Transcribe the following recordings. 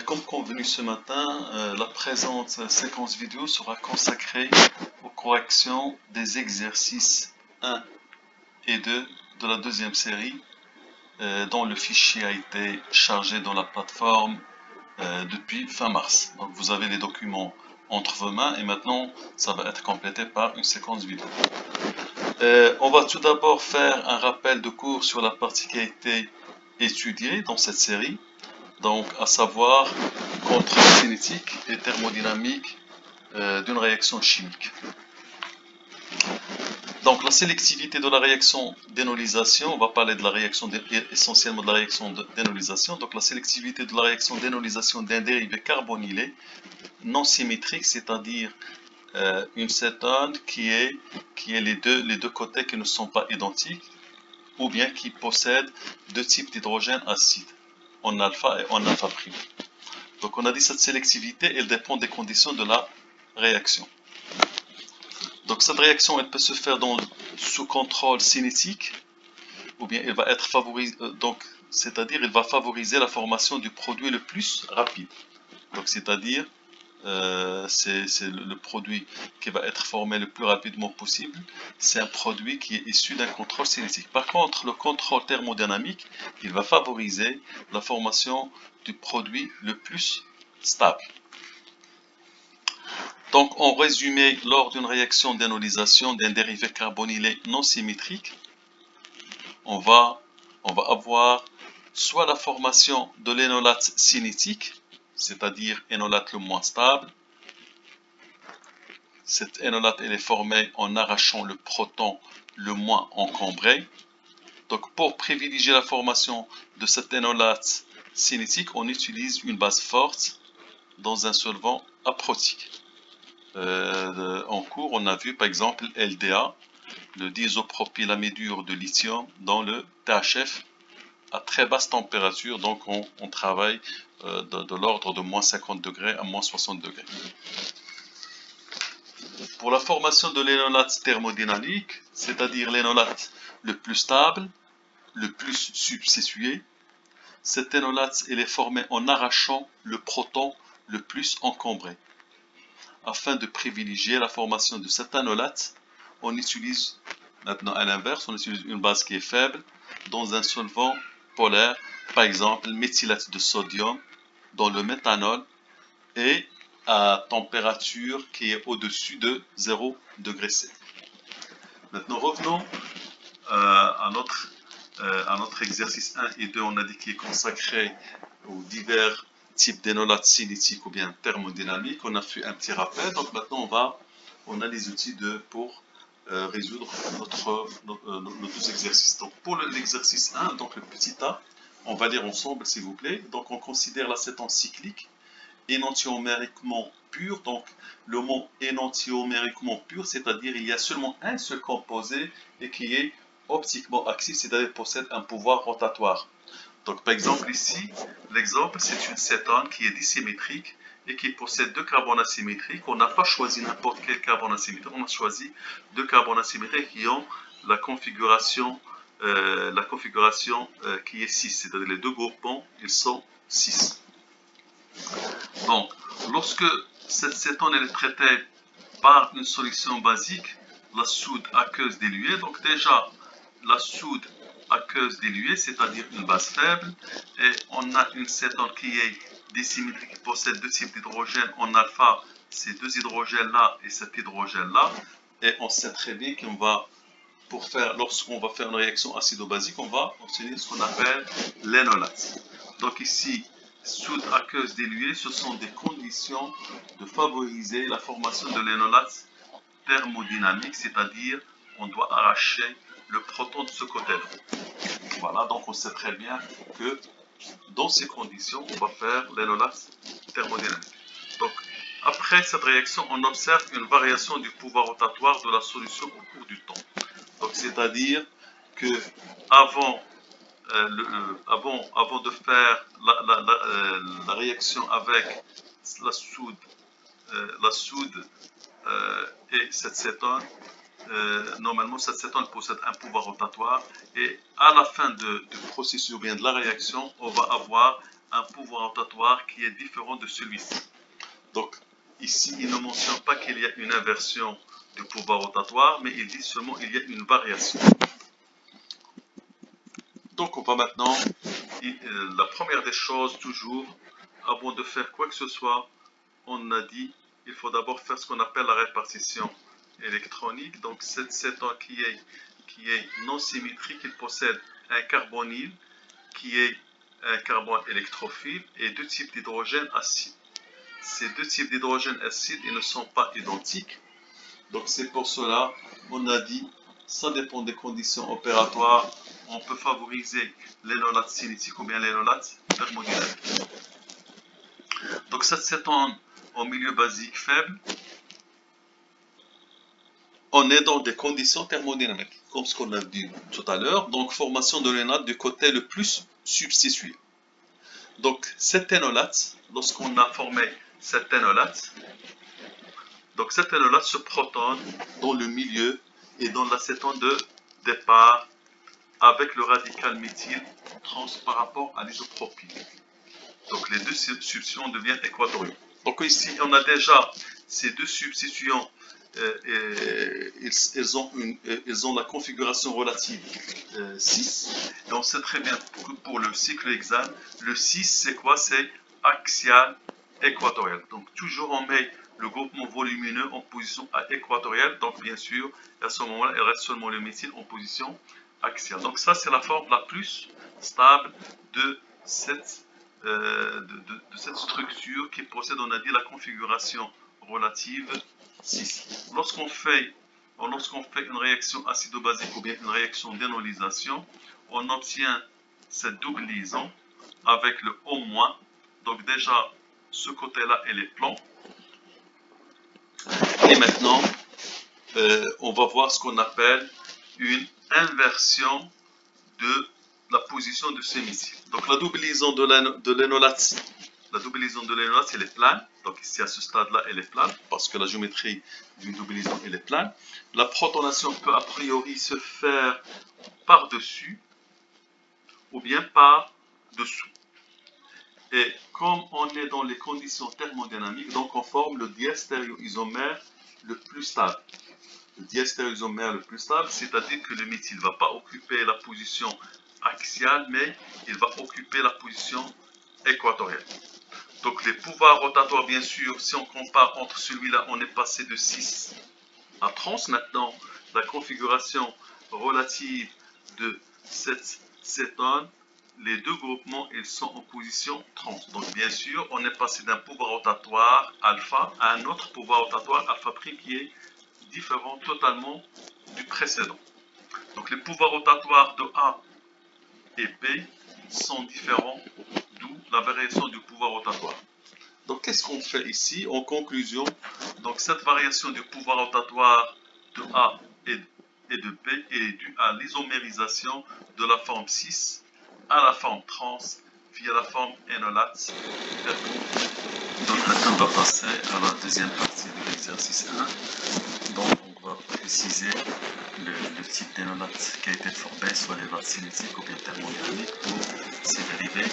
Comme convenu ce matin, la présente séquence vidéo sera consacrée aux corrections des exercices 1 et 2 de la deuxième série, dont le fichier a été chargé dans la plateforme depuis fin mars. Donc vous avez les documents entre vos mains et maintenant ça va être complété par une séquence vidéo. On va tout d'abord faire un rappel de cours sur la partie qui a été étudiée dans cette série. Donc, à savoir, contrôle cinétique et thermodynamique d'une réaction chimique. Donc, la sélectivité de la réaction d'énolisation, on va parler de la réaction, essentiellement de la réaction d'énolisation. Donc, la sélectivité de la réaction d'énolisation d'un dérivé carbonylé non symétrique, c'est-à-dire une cétone qui est les deux côtés qui ne sont pas identiques, ou bien qui possède deux types d'hydrogène acide, en alpha et en alpha prime. Donc on a dit cette sélectivité, elle dépend des conditions de la réaction. Donc cette réaction, elle peut se faire sous contrôle cinétique, ou bien elle va être favorisée, c'est-à-dire elle va favoriser la formation du produit le plus rapide. Donc c'est-à-dire c'est le produit qui va être formé le plus rapidement possible. C'est un produit qui est issu d'un contrôle cinétique. Par contre, le contrôle thermodynamique, il va favoriser la formation du produit le plus stable. Donc, en résumé, lors d'une réaction d'énolisation d'un dérivé carbonylé non symétrique, on va avoir soit la formation de l'énolate cinétique, c'est-à-dire énolate le moins stable. Cette énolate, elle est formée en arrachant le proton le moins encombré. Donc, pour privilégier la formation de cette énolate cinétique, on utilise une base forte dans un solvant aprotique. En cours, on a vu par exemple LDA, le diisopropylamidure de lithium, dans le THF à très basse température. Donc, on travaille de l'ordre de moins 50 degrés à moins 60 degrés. Pour la formation de l'énolate thermodynamique, c'est-à-dire l'énolate le plus stable, le plus substitué, cette énolate elle est formée en arrachant le proton le plus encombré. Afin de privilégier la formation de cette énolate, on utilise, maintenant à l'inverse, on utilise une base qui est faible dans un solvant polaire, par exemple méthylate de sodium dans le méthanol et à température qui est au-dessus de 0 degré C. Maintenant revenons à notre exercice 1 et 2, on a dit qu'il est consacré aux divers types d'énolates cinétiques ou bien thermodynamiques. On a fait un petit rappel, donc maintenant on a les outils pour résoudre nos deux exercices. Donc pour l'exercice 1, donc le petit a, on va lire ensemble s'il vous plaît. Donc on considère l'acétone cyclique énantiomériquement pur. Donc le mot énantiomériquement pur, c'est-à-dire il y a seulement un seul composé et qui est optiquement actif, c'est-à-dire possède un pouvoir rotatoire. Donc par exemple ici, l'exemple c'est une cétone qui est disymétrique et qui possède deux carbones asymétriques. On n'a pas choisi n'importe quel carbone asymétrique, on a choisi deux carbones asymétriques qui ont la configuration qui est 6, c'est-à-dire les deux groupements, ils sont 6. Donc, lorsque cette cétone est traitée par une solution basique, la soude aqueuse diluée, donc déjà la soude aqueuse diluée, c'est-à-dire une base faible, et on a une cétone qui est disymétrique, qui possède deux types d'hydrogène en alpha, ces deux hydrogènes-là et cet hydrogène-là, et on sait très bien qu'on va, lorsqu'on va faire une réaction acido-basique, on va obtenir ce qu'on appelle l'énolate. Donc ici, soude aqueuse diluée, ce sont des conditions de favoriser la formation de l'énolate thermodynamique, c'est-à-dire on doit arracher le proton de ce côté-là. Voilà, donc on sait très bien que dans ces conditions, on va faire l'énolate thermodynamique. Donc, après cette réaction, on observe une variation du pouvoir rotatoire de la solution au cours du temps. Donc, c'est-à-dire que avant de faire la réaction avec la soude et cette cétone, normalement cette cétone possède un pouvoir rotatoire et à la fin du processus ou bien de la réaction, on va avoir un pouvoir rotatoire qui est différent de celui-ci. Donc, ici, il ne mentionne pas qu'il y a une inversion du pouvoir rotatoire, mais il dit seulement qu'il y a une variation. Donc, on va maintenant, la première des choses, toujours, avant de faire quoi que ce soit, on a dit, il faut d'abord faire ce qu'on appelle la répartition électronique. Donc, cet céton qui est non symétrique, il possède un carbonyle qui est un carbone électrophile et deux types d'hydrogène acide. Ces deux types d'hydrogène acide, ils ne sont pas identiques. Donc c'est pour cela on a dit, ça dépend des conditions opératoires, on peut favoriser l'énolate cinétique ou bien l'énolate thermodynamique. Donc cet cétone en milieu basique faible, on est dans des conditions thermodynamiques, comme ce qu'on a dit tout à l'heure, donc formation de l'énolate du côté le plus substitué. Donc cet énolate, lorsqu'on a formé cet énolate, donc cet énolate se protonne dans le milieu et dans l'acétone de départ avec le radical méthyle trans par rapport à l'isopropyl. Donc les deux substituants deviennent équatoriaux. Donc ici on a déjà ces deux substituants, ils ont la configuration relative 6. Et on sait très bien que pour le cycle hexane, le 6 c'est quoi? C'est axial équatorial. Donc toujours on met le groupement volumineux en position équatoriale. Donc bien sûr, à ce moment-là, il reste seulement le méthyle en position axiale. Donc ça, c'est la forme la plus stable de cette structure qui possède, on a dit, la configuration relative 6. Lorsqu'on fait une réaction acido-basique ou bien une réaction d'énolisation, on obtient cette double liaison avec le O-. Donc déjà, ce côté-là, il est plan. Et maintenant, on va voir ce qu'on appelle une inversion de la position de ce missile. Donc la double liaison de l'énolate, elle est plane. Donc ici à ce stade-là, elle est plane parce que la géométrie d'une double liaison, elle est plane. La protonation peut a priori se faire par-dessus ou bien par-dessous. Et comme on est dans les conditions thermodynamiques, donc on forme le diastéréoisomère le plus stable. Le diastéréoisomère le plus stable, c'est-à-dire que le méthyle ne va pas occuper la position axiale, mais il va occuper la position équatoriale. Donc les pouvoirs rotatoires, bien sûr, si on compare entre celui-là, on est passé de 6 à 30. Maintenant, la configuration relative de cette cétone, les deux groupements, ils sont en position 30. Donc bien sûr, on est passé d'un pouvoir rotatoire alpha à un autre pouvoir rotatoire alpha' qui est différent totalement du précédent. Donc les pouvoirs rotatoires de A et B sont différents, d'où la variation du pouvoir rotatoire. Donc qu'est-ce qu'on fait ici? En conclusion, donc cette variation du pouvoir rotatoire de A et de B est due à l'isomérisation de la forme 6 à la forme trans via la forme énolate. Donc maintenant on va passer à la deuxième partie de l'exercice 1. Donc on va préciser le type d'énolate qui a été formé, soit l'énolate cinétique ou bien thermodynamique pour ses dérivés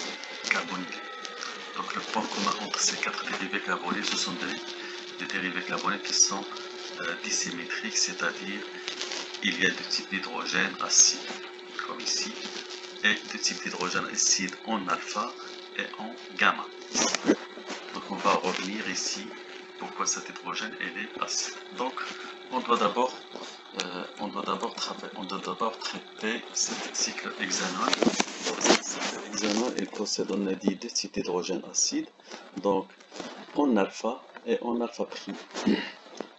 carboniques. Donc le point commun entre ces quatre dérivés carboniques, ce sont des dérivés carboniques qui sont dissymétriques, c'est-à-dire il y a deux types d'hydrogène acide, comme ici, et deux types d'hydrogène acide en alpha et en gamma. Donc on va revenir ici pourquoi cet hydrogène est acide. Donc on doit d'abord traiter cet cycle hexanal. Donc cet cycle hexanal, il possède, on a dit, deux types d'hydrogène acide, donc en alpha et en alpha prime.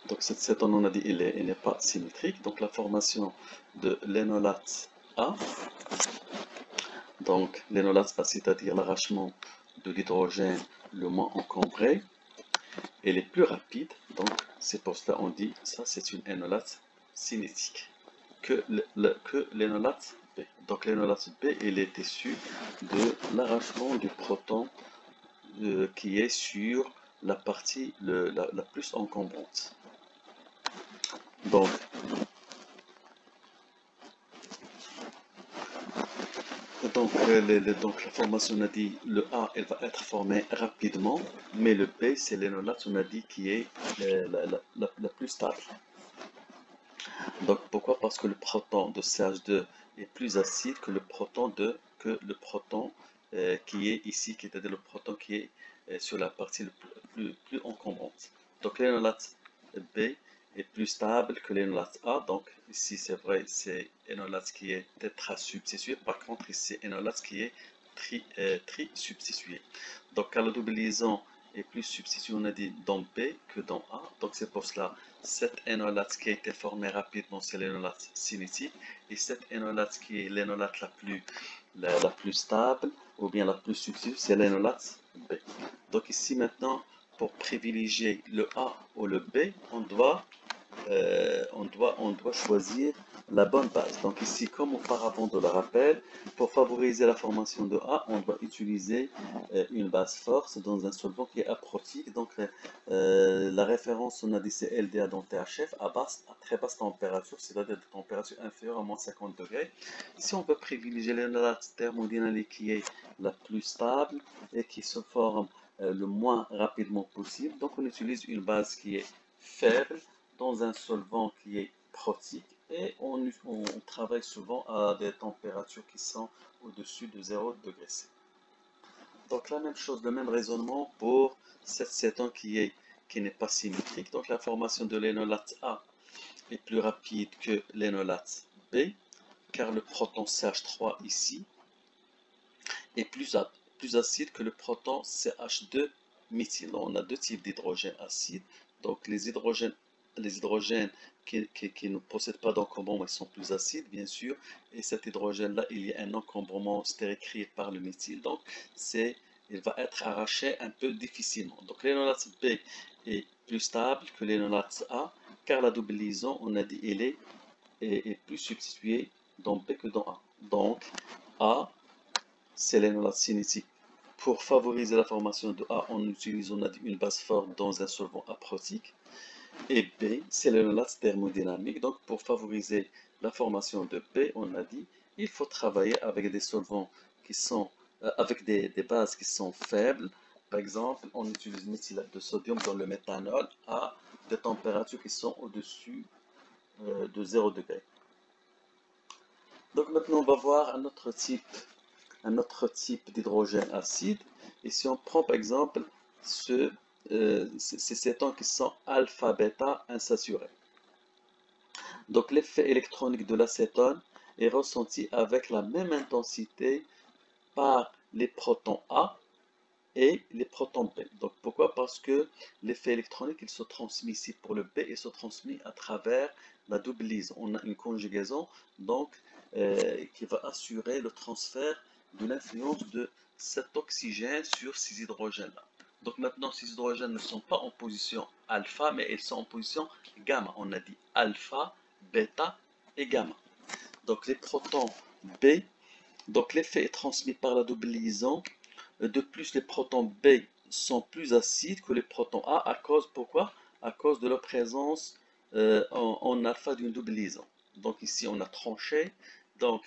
Donc cette cétone, on a dit, il n'est pas symétrique. Donc la formation de l'énolate A, donc l'énolate A, c'est-à-dire l'arrachement de l'hydrogène le moins encombré, elle est plus rapide. Donc c'est pour cela on dit ça c'est une énolate cinétique que l'énolate B. Donc l'énolate B, il est issu de l'arrachement du proton qui est sur la partie la plus encombrante. Donc donc, donc la formation, on a dit le A, elle va être formée rapidement, mais le B, c'est l'énolate, on a dit, qui est la plus stable. Donc pourquoi? Parce que le proton de CH2 est plus acide que le proton qui est ici, qui est le proton qui est sur la partie plus encombrante. Donc l'énolate B est plus stable que l'énolate A. Donc ici c'est vrai, c'est énolate qui est tétrasubstitué. Par contre ici énolate qui est trisubstitué. Donc à la double liaison est plus substitué, on a dit, dans B que dans A. Donc c'est pour cela, cette énolate qui a été formée rapidement, c'est l'énolate cinétique. Et cette énolate qui est l'énolate la plus stable, ou bien la plus substituée, c'est l'énolate B. Donc ici maintenant, pour privilégier le A ou le B, on doit choisir la bonne base. Donc ici, comme auparavant de le rappel, pour favoriser la formation de A, on doit utiliser une base forte dans un solvant qui est aprotique. Donc la référence, on a dit c'est LDA dans THF à très basse température, c'est-à-dire de température inférieure à moins 50 degrés. Ici, on peut privilégier l'énolate thermodynamique qui est la plus stable et qui se forme le moins rapidement possible. Donc on utilise une base qui est faible dans un solvant qui est protique et on travaille souvent à des températures qui sont au-dessus de 0 degré C. Donc la même chose, le même raisonnement pour cette cétone qui n'est pas symétrique. Donc la formation de l'énolate A est plus rapide que l'énolate B, car le proton CH3 ici est plus acide que le proton CH2 méthyle. On a deux types d'hydrogène acide. Donc les hydrogènes qui ne possèdent pas d'encombrement, ils sont plus acides, bien sûr. Et cet hydrogène-là, il y a un encombrement stéricrié par le méthyle. Donc il va être arraché un peu difficilement. Donc l'énolate B est plus stable que l'énolate A, car la double liaison, on a dit, elle est plus substituée dans B que dans A. Donc A, c'est l'énolate cinétique. Pour favoriser la formation de A, on utilise, on a dit, une base forte dans un solvant aprotique. Et B, c'est l'énolate thermodynamique. Donc, pour favoriser la formation de B, on a dit, il faut travailler avec des solvants qui sont, avec des bases qui sont faibles. Par exemple, on utilise méthylate de sodium dans le méthanol à des températures qui sont au-dessus de 0 degré. Donc maintenant, on va voir un autre type d'hydrogène acide. Et si on prend par exemple ces cétones qui sont alpha-bêta insaturés. Donc l'effet électronique de l'acétone est ressenti avec la même intensité par les protons A et les protons B. Donc pourquoi? Parce que l'effet électronique, il se transmet ici pour le B et se transmet à travers la double liaison. On a une conjugaison donc qui va assurer le transfert de l'influence de cet oxygène sur ces hydrogènes-là. Donc maintenant, ces hydrogènes ne sont pas en position alpha, mais ils sont en position gamma. On a dit alpha, bêta et gamma. Donc les protons B, donc l'effet est transmis par la double liaison. De plus, les protons B sont plus acides que les protons A à cause, pourquoi? À cause de leur présence en alpha d'une double liaison. Donc ici, on a tranché. Donc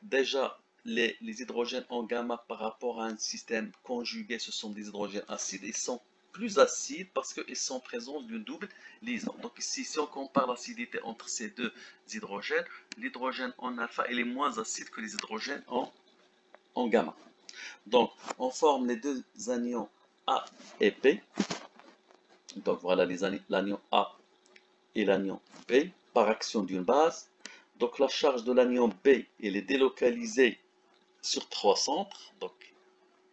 déjà, les hydrogènes en gamma par rapport à un système conjugué, ce sont des hydrogènes acides. Ils sont plus acides parce qu'ils sont en présence d'une double liaison. Donc ici, si on compare l'acidité entre ces deux hydrogènes, l'hydrogène en alpha il est moins acide que les hydrogènes en gamma. Donc, on forme les deux anions A et B. Donc, voilà l'anion A et l'anion B par action d'une base. Donc, la charge de l'anion B, elle est délocalisée sur trois centres. Donc,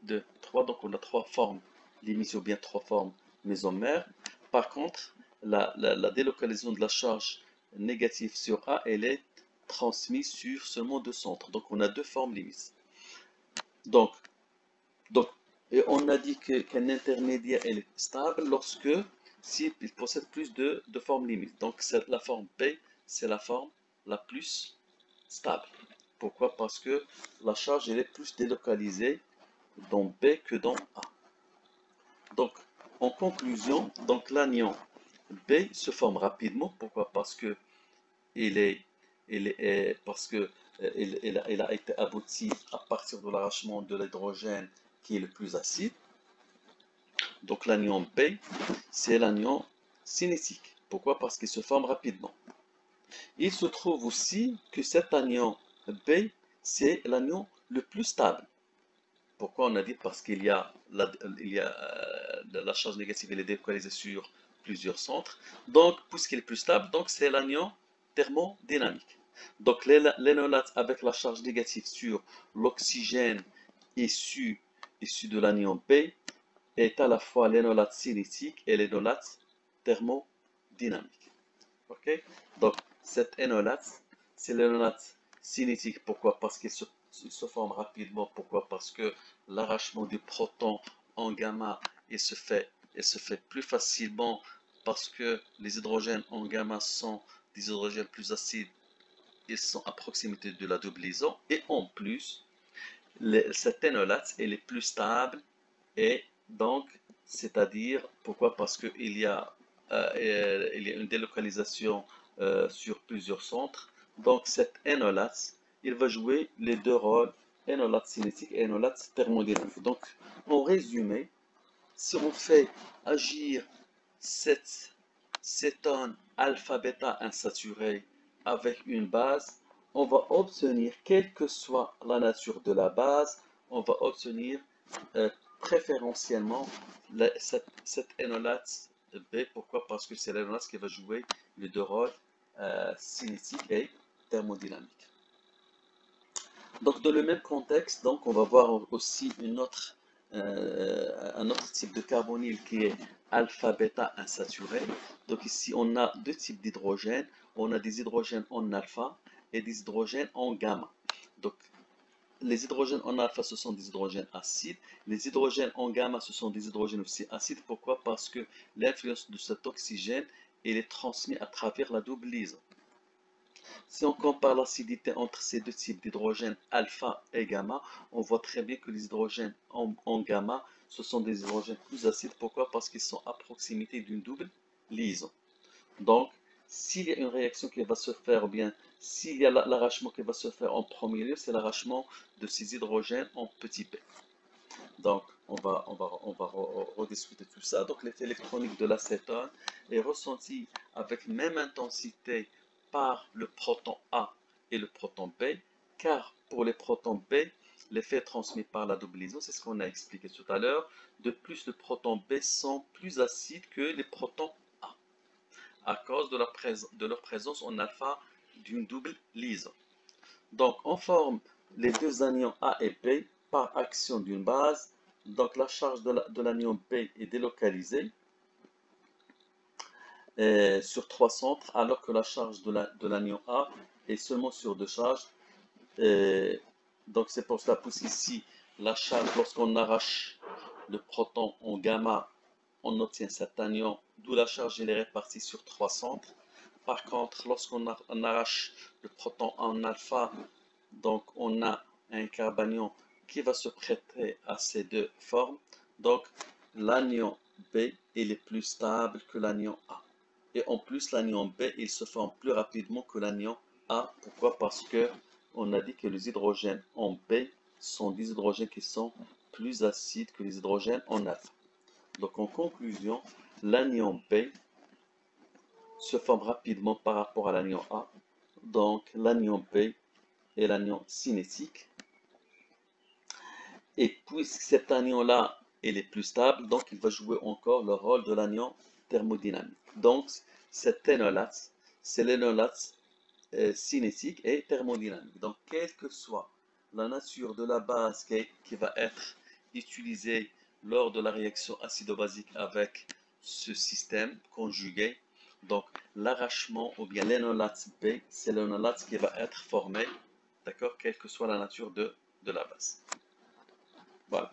donc on a trois formes limites ou bien trois formes mésomères. Par contre, la délocalisation de la charge négative sur A, elle est transmise sur seulement deux centres. Donc, on a deux formes limites. Donc, et on a dit qu'un intermédiaire est stable lorsque s'il possède plus de formes limites. Donc la forme B, c'est la forme la plus stable. Pourquoi? Parce que la charge elle est plus délocalisée dans B que dans A. Donc en conclusion, donc l'anion B se forme rapidement. Pourquoi? Parce que il a été abouti à partir de l'arrachement de l'hydrogène qui est le plus acide. Donc l'anion B, c'est l'anion cinétique. Pourquoi? Parce qu'il se forme rapidement. Il se trouve aussi que cet anion B, c'est l'anion le plus stable. Pourquoi on a dit? Parce qu'il y a la charge négative, elle est délocalisée sur plusieurs centres. Donc, puisqu'il est plus stable, donc c'est l'anion thermodynamique. Donc, l'énolate avec la charge négative sur l'oxygène issu de l'anion B est à la fois l'énolate cinétique et l'énolate thermodynamique. Ok? Donc, cette énolate, c'est l'énolate cinétique. Pourquoi? Parce qu'il se forme rapidement. Pourquoi? Parce que l'arrachement du proton en gamma, il se fait plus facilement parce que les hydrogènes en gamma sont des hydrogènes plus acides. Ils sont à proximité de la double liaison. Et en plus, cette énolate, elle est plus stable. Et donc, c'est-à-dire, pourquoi? Parce qu'il y a une délocalisation sur plusieurs centres. Donc, cette énolate, il va jouer les deux rôles, énolate cinétique et énolate thermodynamique. Donc, en résumé, si on fait agir cette cétone alpha-bêta insaturé avec une base, on va obtenir, quelle que soit la nature de la base, on va obtenir préférentiellement cette énolate B. Pourquoi? Parce que c'est l'énolate qui va jouer les deux rôles cinétique et thermodynamique. Donc, dans le même contexte, donc, on va voir aussi un autre type de carbonyle qui est alpha-bêta insaturé. Donc, ici, on a deux types d'hydrogènes. On a des hydrogènes en alpha et des hydrogènes en gamma. Donc, les hydrogènes en alpha, ce sont des hydrogènes acides. Les hydrogènes en gamma, ce sont des hydrogènes aussi acides. Pourquoi? Parce que l'influence de cet oxygène, il est transmis à travers la double liaison. Si on compare l'acidité entre ces deux types d'hydrogènes, alpha et gamma, on voit très bien que les hydrogènes en gamma, ce sont des hydrogènes plus acides. Pourquoi? Parce qu'ils sont à proximité d'une double liaison. Donc, s'il y a une réaction qui va se faire, ou bien s'il y a l'arrachement qui va se faire en premier lieu, c'est l'arrachement de ces hydrogènes en petit p. Donc, on va rediscuter tout ça. Donc, l'effet électronique de l'acétone est ressenti avec même intensité par le proton A et le proton B, car pour les protons B, l'effet est transmis par la double liaison, c'est ce qu'on a expliqué tout à l'heure. De plus, les protons B sont plus acides que les protons A, à cause de leur présence en alpha d'une double liaison. Donc, on forme les deux anions A et B par action d'une base. Donc, la charge de l'anion B est délocalisée sur trois centres, alors que la charge de l'anion A est seulement sur deux charges. Donc, c'est pour cela, puisqu'ici, la charge, lorsqu'on arrache le proton en gamma, on obtient cet anion, d'où la charge elle est répartie sur trois centres. Par contre, lorsqu'on arrache le proton en alpha, donc on a un carbanion qui va se prêter à ces deux formes. Donc, l'anion B il est plus stable que l'anion A. Et en plus, l'anion B, il se forme plus rapidement que l'anion A. Pourquoi? Parce que on a dit que les hydrogènes en B sont des hydrogènes qui sont plus acides que les hydrogènes en alpha. Donc, en conclusion, l'anion B se forme rapidement par rapport à l'anion A. Donc, l'anion B est l'anion cinétique. Et puisque cet anion-là, il est plus stable, donc il va jouer encore le rôle de l'anion thermodynamique. Donc, cet énolate, c'est l'énolate cinétique et thermodynamique. Donc, quelle que soit la nature de la base qui va être utilisée lors de la réaction acido-basique avec ce système conjugué, donc l'arrachement ou bien l'énolate B, c'est l'énolate qui va être formé, d'accord, quelle que soit la nature de la base. Voilà.